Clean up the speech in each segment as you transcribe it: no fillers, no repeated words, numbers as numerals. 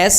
S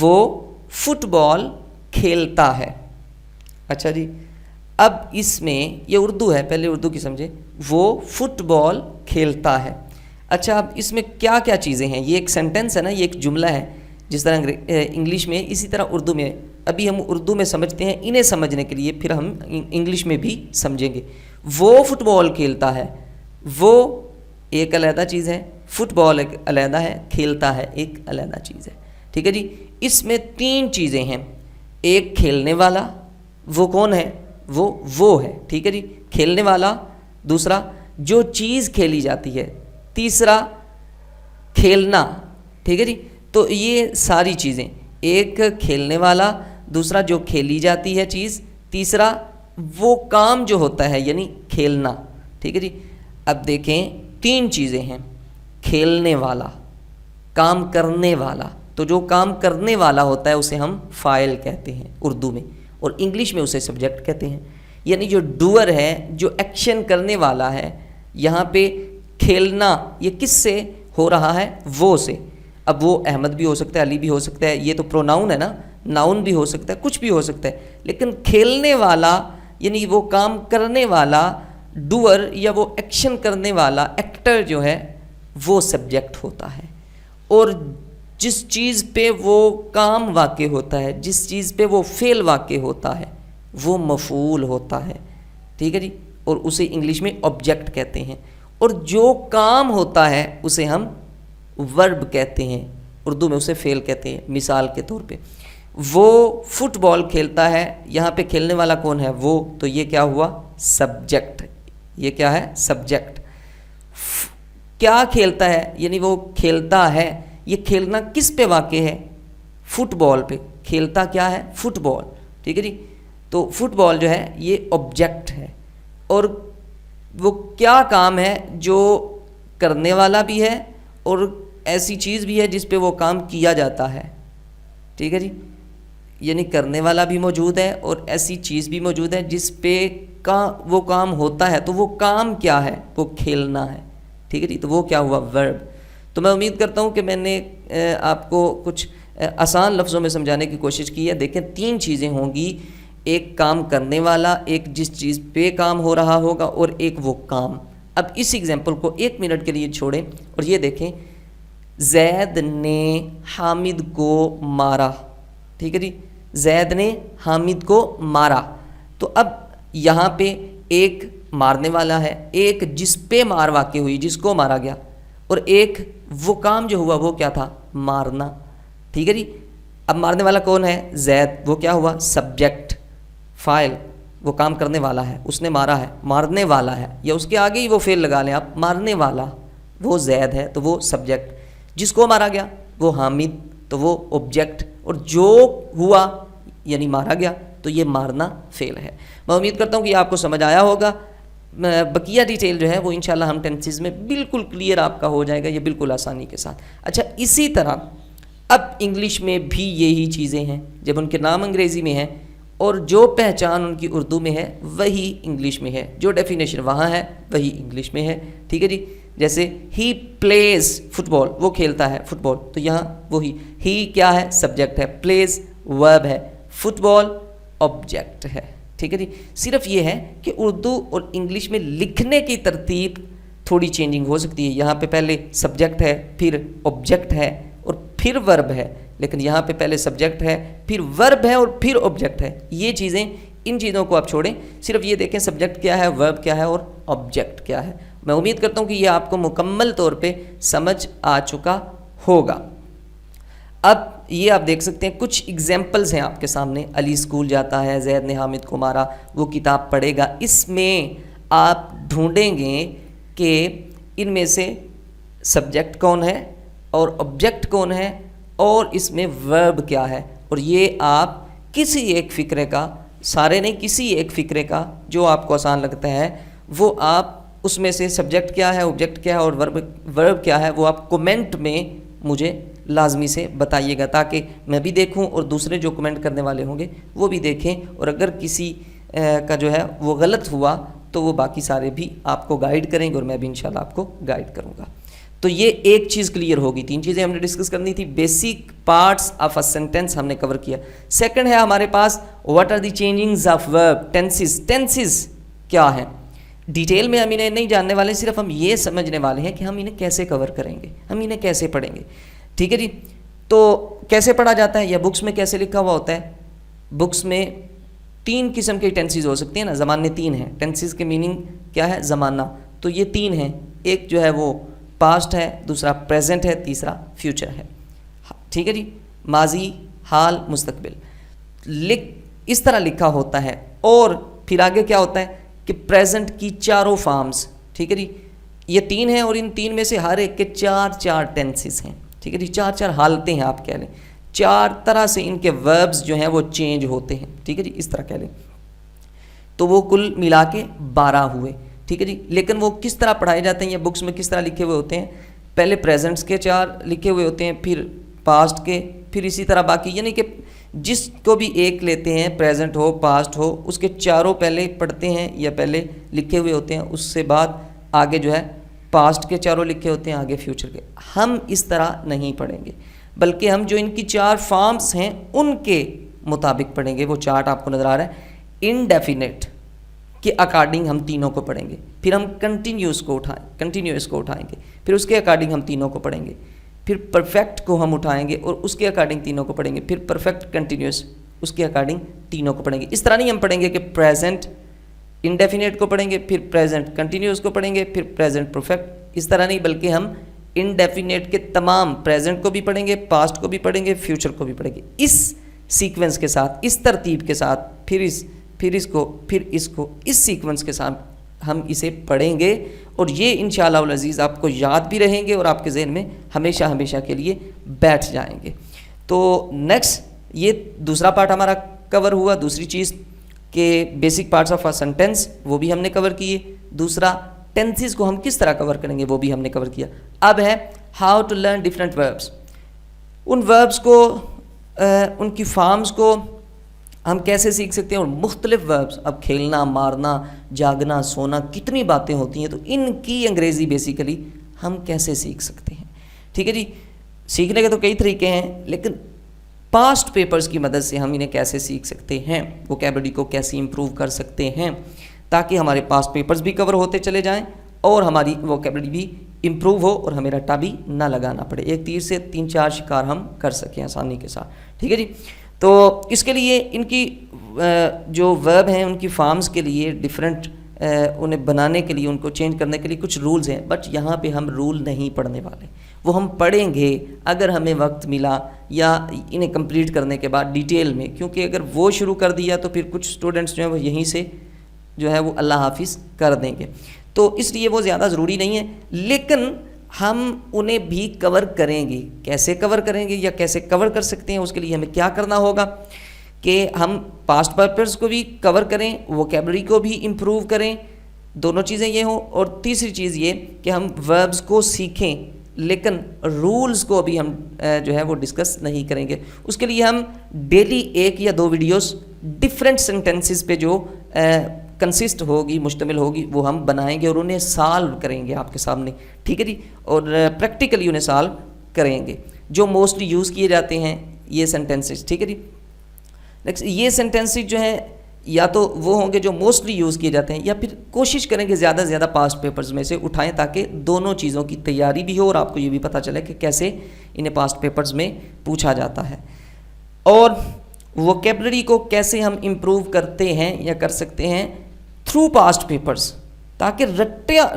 وہ fit بال کھیلتا ہے. اچھا جی, اب اس میں یہ اردو ہے, پہلے اردو کی سمجھے. وہ فٹ بال کھیلتا ہے. اچھا, اب اس میں کیا کیا چیزیں ہیں؟ یہ ایک سینٹنس ہے نا, یہ ایک جملہ ہے, جس طرح انگلش میں اسی طرح اردو میں. ابھی ہم اردو میں سمجھتے ہیں, انہیں سمجھنے کے لیے پھر ہم انگلش میں بھی سمجھیں گے. وہ فٹ بال کھیلتا ہے, وہ ایک علیحدہ چیز ہے, فٹ بال ایک علیحدہ ہے, کھیلتا ہے ایک علیحدہ چیز ہے. ٹھیک ہے جی. اس میں 3 چیزیں ہیں. ایک کھیلنے والا, وہ کون ہے؟ وہ ہے. ٹھیک ہے جی, کھیلنے والا. دوسرا جو چیز کھیلی جاتی ہے. تیسرا کھیلنا. ٹھیک ہے جی. تو یہ ساری چیزیں, ایک کھیلنے والا, دوسرا جو کھیلی جاتی ہے چیز, تیسرا وہ کام جو ہوتا ہے یعنی کھیلنا. ٹھیک ہے جی. اب دیکھیں 3 چیزیں ہیں. کھیلنے والا, کام کرنے والا. تو جو کام کرنے والا ہوتا ہے اسے ہم فاعل کہتے ہیں اردو میں, اور انگلش میں اسے سبجیکٹ کہتے ہیں. یعنی جو ڈوئر ہے, جو ایکشن کرنے والا ہے. یہاں پہ کھیلنا یہ کس سے ہو رہا ہے؟ وہ سے. اب وہ احمد بھی ہو سکتا ہے, علی بھی ہو سکتا ہے, یہ تو پروناؤن ہے نا, ناؤن بھی ہو سکتا ہے, کچھ بھی ہو سکتا ہے. لیکن کھیلنے والا یعنی وہ کام کرنے والا, ڈوئر یا وہ ایکشن کرنے والا, ایکٹر جو ہے وہ سبجیکٹ ہوتا ہے. اور جس چیز پہ وہ کام واقع ہوتا ہے, جس چیز پہ وہ فعل واقع ہوتا ہے, وہ مفعول ہوتا ہے. ٹھیک ہے جی. اور اسے انگلش میں آبجیکٹ کہتے ہیں. اور جو کام ہوتا ہے اسے ہم ورب کہتے ہیں, اردو میں اسے فعل کہتے ہیں. مثال کے طور پہ وہ فٹ بال کھیلتا ہے, یہاں پہ کھیلنے والا کون ہے؟ وہ. تو یہ کیا ہوا؟ سبجیکٹ. یہ کیا ہے؟ سبجیکٹ. کیا کھیلتا ہے یعنی وہ کھیلتا ہے. یہ کھیلنا کس پہ واقع ہے؟ فٹ بال پہ. کھیلتا کیا ہے؟ فٹ بال. ٹھیک ہے جی. تو فٹ بال جو ہے یہ آبجیکٹ ہے. اور وہ کیا کام ہے جو کرنے والا بھی ہے اور ایسی چیز بھی ہے جس پہ وہ کام کیا جاتا ہے. ٹھیک ہے جی. یعنی کرنے والا بھی موجود ہے اور ایسی چیز بھی موجود ہے جس پہ وہ کام ہوتا ہے. تو وہ کام کیا ہے؟ وہ کھیلنا ہے. ٹھیک ہے جی. تو وہ کیا ہوا؟ ورب. تو میں امید کرتا ہوں کہ میں نے آپ کو کچھ آسان لفظوں میں سمجھانے کی کوشش کی ہے. دیکھیں 3 چیزیں ہوں گی, ایک کام کرنے والا, ایک جس چیز پہ کام ہو رہا ہوگا, اور ایک وہ کام. اب اس ایگزامپل کو 1 منٹ کے لیے چھوڑیں اور یہ دیکھیں, زید نے حامد کو مارا. ٹھیک ہے جی. زید نے حامد کو مارا. تو اب یہاں پہ ایک مارنے والا ہے, ایک جس پہ مار واقع ہوئی, جس کو مارا گیا, اور ایک وہ کام جو ہوا وہ کیا تھا؟ مارنا. ٹھیک ہے جی. اب مارنے والا کون ہے؟ زید. وہ کیا ہوا؟ سبجیکٹ, فاعل. وہ کام کرنے والا ہے, اس نے مارا ہے, مارنے والا ہے, یا اس کے آگے ہی وہ فعل لگا لیں آپ, مارنے والا, وہ زید ہے تو وہ سبجیکٹ. جس کو مارا گیا وہ حامد, تو وہ آبجیکٹ. اور جو ہوا یعنی مارا گیا تو یہ مارنا فعل ہے. میں امید کرتا ہوں کہ یہ آپ کو سمجھ آیا ہوگا. بقیہ ڈیٹیل جو ہے وہ انشاءاللہ ہم ٹینسز میں بالکل کلیئر آپ کا ہو جائے گا, یہ بالکل آسانی کے ساتھ. اچھا, اسی طرح اب انگلش میں بھی یہی چیزیں ہیں. جب ان کے نام انگریزی میں ہیں اور جو پہچان ان کی اردو میں ہے وہی انگلش میں ہے, جو ڈیفینیشن وہاں ہے وہی انگلش میں ہے. ٹھیک ہے جی. جیسے ہی پلیز فٹ بال, وہ کھیلتا ہے فٹ بال, تو یہاں وہی ہی کیا ہے؟ سبجیکٹ ہے. پلیز ورب ہے. فٹ بال آبجیکٹ ہے. ٹھیک ہے جی. صرف یہ ہے کہ اردو اور انگلش میں لکھنے کی ترتیب تھوڑی چینجنگ ہو سکتی ہے. یہاں پہ پہلے سبجیکٹ ہے, پھر آبجیکٹ ہے, اور پھر ورب ہے. لیکن یہاں پہ پہلے سبجیکٹ ہے, پھر ورب ہے, اور پھر آبجیکٹ ہے. یہ چیزیں, ان چیزوں کو آپ چھوڑیں, صرف یہ دیکھیں سبجیکٹ کیا ہے, ورب کیا ہے, اور آبجیکٹ کیا ہے. میں امید کرتا ہوں کہ یہ آپ کو مکمل طور پہ سمجھ آ چکا ہوگا. اب یہ آپ دیکھ سکتے ہیں کچھ ایگزامپلز ہیں آپ کے سامنے. علی اسکول جاتا ہے, زید نے حامد کو مارا, وہ کتاب پڑھے گا. اس میں آپ ڈھونڈیں گے کہ ان میں سے سبجیکٹ کون ہے اور آبجیکٹ کون ہے, اور اس میں ورب کیا ہے. اور یہ آپ کسی ایک فقرے کا, سارے نہیں, کسی ایک فقرے کا جو آپ کو آسان لگتا ہے, وہ آپ اس میں سے سبجیکٹ کیا ہے, آبجیکٹ کیا ہے, اور ورب کیا ہے, وہ آپ کومنٹ میں مجھے لازمی سے بتائیے گا, تاکہ میں بھی دیکھوں اور دوسرے جو کمنٹ کرنے والے ہوں گے وہ بھی دیکھیں. اور اگر کسی کا جو ہے وہ غلط ہوا تو وہ باقی سارے بھی آپ کو گائیڈ کریں گے, اور میں بھی انشاءاللہ آپ کو گائیڈ کروں گا. تو یہ ایک چیز کلیئر ہوگی. 3 چیزیں ہم نے ڈسکس کرنی تھی. Basic parts of a sentence ہم نے کور کیا. سیکنڈ ہے ہمارے پاس what are the changings of verb, tenses. Tenses کیا ہے ڈیٹیل میں ہم انہیں نہیں جاننے والے, صرف ہم یہ سمجھنے والے ہیں کہ ہم انہیں کیسے کور کریں گے, ہم انہیں کیسے پڑھیں گے. ٹھیک ہے جی. تو کیسے پڑھا جاتا ہے یا بکس میں کیسے لکھا ہوا ہوتا ہے. بکس میں 3 قسم کے ٹینسز ہو سکتے ہیں نا, زمانے 3 ہیں. ٹینسز کے میننگ کیا ہے, زمانہ. تو یہ 3 ہیں, ایک جو ہے وہ پاسٹ ہے, دوسرا پریزنٹ ہے, تیسرا فیوچر ہے. ٹھیک ہے جی. ماضی, حال, مستقبل اس طرح لکھا ہوتا ہے. اور پھر آگے کیا ہوتا ہے کہ پریزنٹ کی 4 فارمز. ٹھیک ہے جی. یہ 3 ہیں اور ان 3 میں سے ہر ایک کے 4 ٹینسز ہیں. ٹھیک ہے جی. 4 حالتیں ہیں آپ کہہ لیں. 4 طرح سے ان کے وربز جو ہیں وہ چینج ہوتے ہیں. ٹھیک ہے جی. اس طرح کہہ لیں تو وہ کل ملا کے 12 ہوئے. ٹھیک ہے جی. لیکن وہ کس طرح پڑھائے جاتے ہیں یا بکس میں کس طرح لکھے ہوئے ہوتے ہیں. پہلے پریزنٹس کے 4 لکھے ہوئے ہوتے ہیں, پھر پاسٹ کے, پھر اسی طرح باقی. یعنی کہ جس کو بھی ایک لیتے ہیں, پریزنٹ ہو پاسٹ ہو, اس کے 4 پہلے پڑھتے ہیں یا پہلے لکھے ہوئے ہوتے ہیں. اس سے بعد آگے جو ہے پاسٹ کے 4 لکھے ہوتے ہیں, آگے فیوچر کے. ہم اس طرح نہیں پڑھیں گے, بلکہ ہم جو ان کی 4 فارمز ہیں ان کے مطابق پڑھیں گے. وہ چارٹ آپ کو نظر آ رہا ہے. انڈیفینٹ کے اکارڈنگ ہم تینوں کو پڑھیں گے. پھر ہم کنٹینیوس کو اٹھائیں گے, پھر اس کے اکارڈنگ ہم تینوں کو پڑھیں گے. پھر پرفیکٹ کو ہم اٹھائیں گے اور اس کے اکارڈنگ تینوں کو پڑھیں گے. پھر پرفیکٹ کنٹینیوس, اس کے اکارڈنگ تینوں کو پڑھیں گے. اس طرح نہیں ہم پڑھیں گے کہ پریزنٹ انڈیفینٹ کو پڑھیں گے, پھر پریزنٹ کنٹینیوس کو پڑھیں گے, پھر پریزنٹ پرفیکٹ. اس طرح نہیں, بلکہ ہم انڈیفینٹ کے تمام, پریزنٹ کو بھی پڑھیں گے, پاسٹ کو بھی پڑھیں گے, فیوچر کو بھی پڑھیں گے. اس سیکوینس کے ساتھ, اس ترتیب کے ساتھ, پھر اس کو اس سیکوینس کے ساتھ ہم اسے پڑھیں گے. اور یہ انشاءاللہ العزیز آپ کو یاد بھی رہیں گے اور آپ کے ذہن میں ہمیشہ کے لیے بیٹھ جائیں گے. تو نیکسٹ یہ دوسرا پارٹ ہمارا کور ہوا. دوسری چیز کہ basic parts of a sentence وہ بھی ہم نے کور کیے. دوسرا ٹینسز کو ہم کس طرح کور کریں گے وہ بھی ہم نے کور کیا. اب ہے how to learn different verbs. ان وربس کو, ان کی فارمز کو ہم کیسے سیکھ سکتے ہیں, اور مختلف وربس. اب کھیلنا, مارنا, جاگنا, سونا, کتنی باتیں ہوتی ہیں, تو ان کی انگریزی بیسیکلی ہم کیسے سیکھ سکتے ہیں. ٹھیک ہے جی. سیکھنے کے تو کئی طریقے ہیں, لیکن پاسٹ پیپرز کی مدد سے ہم انہیں کیسے سیکھ سکتے ہیں, ووکیبلری کو کیسے امپروو کر سکتے ہیں, تاکہ ہمارے پاسٹ پیپرز بھی کور ہوتے چلے جائیں اور ہماری ووکیبلری بھی امپروو ہو اور ہمیں رٹا بھی نہ لگانا پڑے. ایک تیر سے 3-4 شکار ہم کر سکیں آسانی کے ساتھ. ٹھیک ہے جی. تو اس کے لیے ان کی جو ورب ہیں ان کی فارمز کے لیے ڈیفرنٹ, انہیں بنانے کے لیے, ان کو چینج کرنے کے لیے کچھ رولز ہیں. بٹ یہاں پہ ہم رول نہیں پڑھنے والے, وہ ہم پڑھیں گے اگر ہمیں وقت ملا یا انہیں کمپلیٹ کرنے کے بعد ڈیٹیل میں. کیونکہ اگر وہ شروع کر دیا تو پھر کچھ اسٹوڈنٹس جو ہیں وہ یہیں سے جو ہے وہ اللہ حافظ کر دیں گے. تو اس لیے وہ زیادہ ضروری نہیں ہے, لیکن ہم انہیں بھی کور کریں گے. کیسے کور کریں گے یا کیسے کور کر سکتے ہیں, اس کے لیے ہمیں کیا کرنا ہوگا کہ ہم پاسٹ پیپرز کو بھی کور کریں, ووکیبلری کو بھی امپروو کریں. دونوں چیزیں یہ ہوں. اور تیسری چیز یہ کہ ہم وربز کو سیکھیں, لیکن رولز کو بھی ہم جو ہے وہ ڈسکس نہیں کریں گے. اس کے لیے ہم ڈیلی 1 یا 2 ویڈیوز ڈفرینٹ سینٹینسز پہ جو کنسسٹ ہوگی, مشتمل ہوگی, وہ ہم بنائیں گے اور انہیں سالو کریں گے آپ کے سامنے. ٹھیک ہے جی. اور پریکٹیکلی انہیں سالو کریں گے جو موسٹلی یوز کیے جاتے ہیں یہ سینٹینسز. ٹھیک ہے جی. نیکسٹ یہ سینٹینسز جو ہیں یا تو وہ ہوں گے جو موسٹلی یوز کیے جاتے ہیں, یا پھر کوشش کریں کہ زیادہ سے زیادہ پاسٹ پیپرز میں سے اٹھائیں تاکہ دونوں چیزوں کی تیاری بھی ہو اور آپ کو یہ بھی پتہ چلے کہ کیسے انہیں پاسٹ پیپرز میں پوچھا جاتا ہے. اور ووکیبلری کو کیسے ہم امپروو کرتے ہیں یا کر سکتے ہیں تھرو پاسٹ پیپرز, تاکہ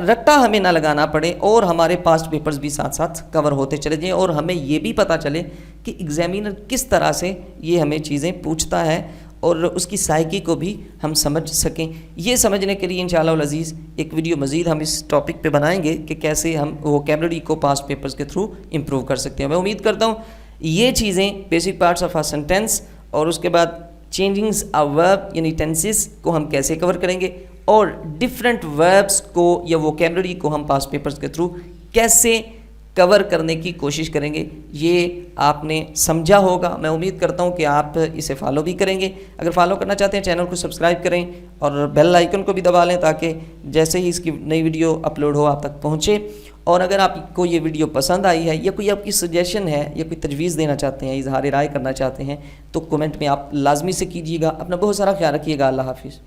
رٹا ہمیں نہ لگانا پڑے اور ہمارے پاسٹ پیپرز بھی ساتھ ساتھ کور ہوتے چلے جائیں, اور ہمیں یہ بھی پتہ چلے کہ ایگزامینر کس طرح سے یہ ہمیں چیزیں پوچھتا ہے اور اس کی سائیکی کو بھی ہم سمجھ سکیں. یہ سمجھنے کے لیے انشاءاللہ العزیز ایک ویڈیو مزید ہم اس ٹاپک پہ بنائیں گے کہ کیسے ہم ووکیبلری کو پاسٹ پیپرز کے تھرو امپروو کر سکتے ہیں. میں امید کرتا ہوں یہ چیزیں basic parts of a sentence اور اس کے بعد چینجنگز آف ورب یعنی ٹینسز کو ہم کیسے کور کریں گے, اور ڈفرینٹ وربس کو یا ووکیبلری کو ہم پاسٹ پیپرز کے تھرو کیسے کور کرنے کی کوشش کریں گے, یہ آپ نے سمجھا ہوگا. میں امید کرتا ہوں کہ آپ اسے فالو بھی کریں گے. اگر فالو کرنا چاہتے ہیں چینل کو سبسکرائب کریں اور بیل آئیکن کو بھی دبا لیں تاکہ جیسے ہی اس کی نئی ویڈیو اپلوڈ ہو آپ تک پہنچے. اور اگر آپ کو یہ ویڈیو پسند آئی ہے یا کوئی آپ کی سجیشن ہے یا کوئی تجویز دینا چاہتے ہیں، اظہار رائے کرنا چاہتے ہیں، تو کومنٹ میں آپ لازمی سے کیجیے گا۔ اپنا بہت سارا خیال رکھیے گا۔ اللہ حافظ۔